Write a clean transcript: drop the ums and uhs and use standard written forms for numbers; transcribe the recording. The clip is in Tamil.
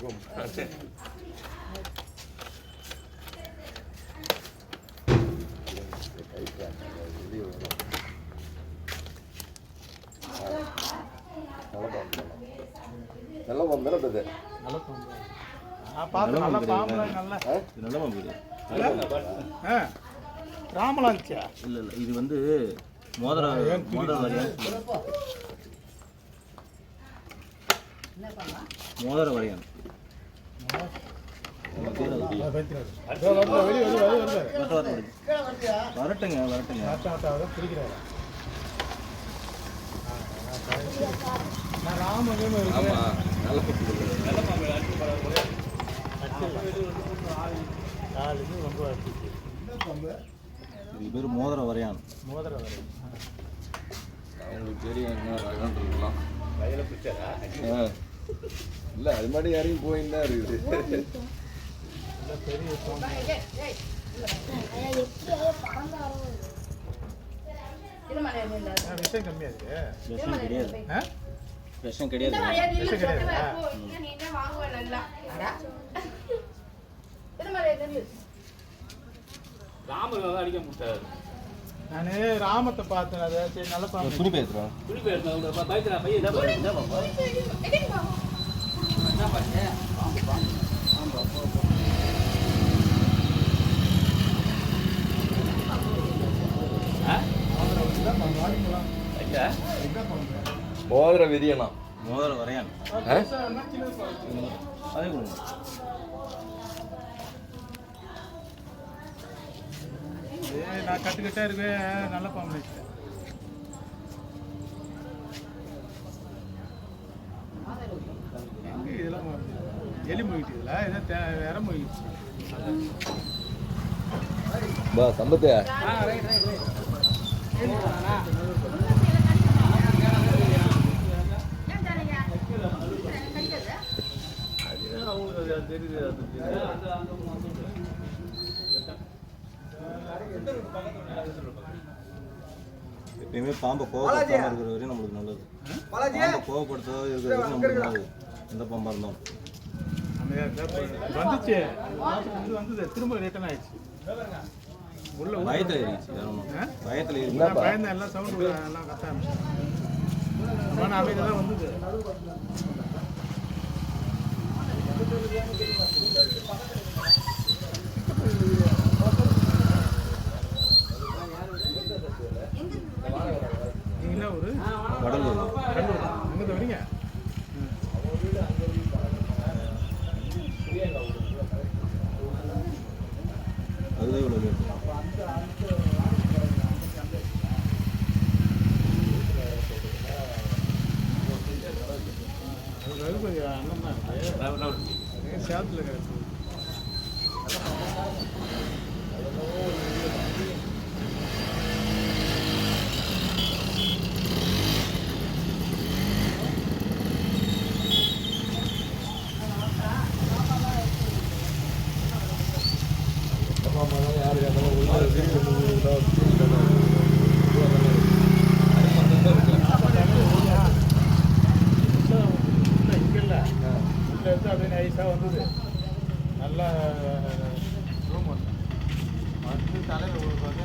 இருக்கும். நல்ல பாம்பு தானே இது? நல்ல பாம்பு. பார்த்து நல்ல பாம்பு. நல்ல பாம்பு இது. ராமலாஞ்சியா? இல்லை இல்லை, இது வந்து மோதிர வரையான். மோதிர வரையான். வரட்டுங்க வரட்டுங்க. இது பேர் மோதிர வரையான். மோதிர வரையான் அவங்களுக்கு தெரியும் என்ன ரகம் இருக்கலாம். இல்லை அது மாதிரி இறங்கி போயின்னு தான் இருக்குது. பெரிய விஷயம் கம்மியா இருக்கு. விஷம் கிடையாது. விஷம் கிடையாது. ராமர் அடிக்க முடியாது. நானு ராமத்தை பார்த்தேன். அதை சரி நல்ல பாம்பு. துணி பேசுறோம். மோதிர விரியனா? மோதிர வரையான். அதே கொடுங்க. நான் கட்டுக்கட்டா இருக்கேன். நல்ல பாம்பு. எங்க இதெல்லாம் எலி மொழிட்டு இதுல இற மொழிச்சு. பா சம்பத்து எப்பயுமே பாம்பை கோவப்படுத்தாம இருக்கிற வரையும் நம்மளுக்கு நல்லது. பாம்பை கோவப்படுத்தாத இருக்கிற வரையும் நம்மளுக்கு நல்லது. எந்த பாம்பா இருந்தாலும் வந்துச்சு. வந்தது திரும்ப ரிட்டர்ன் ஆயிடுச்சு. உள்ள பயத்தில் ஏறிடுச்சு. பயத்தில் ஏறி பயந்த எல்லாம் சவுண்ட் எல்லாம் கத்த ஆரம்பிச்சு. அமைதியெல்லாம் வந்தது. என்ன ஒரு கடலூர். கடலூர் அங்கே வரீங்க? அதுதான் இவ்வளோ அண்ணன் தான் இருக்கு. சேத்துல கிடக்கு. அப்படியே நைஸாக வந்தது. நல்லா ரூம் வந்து தலையில் உங்களுக்கு வந்து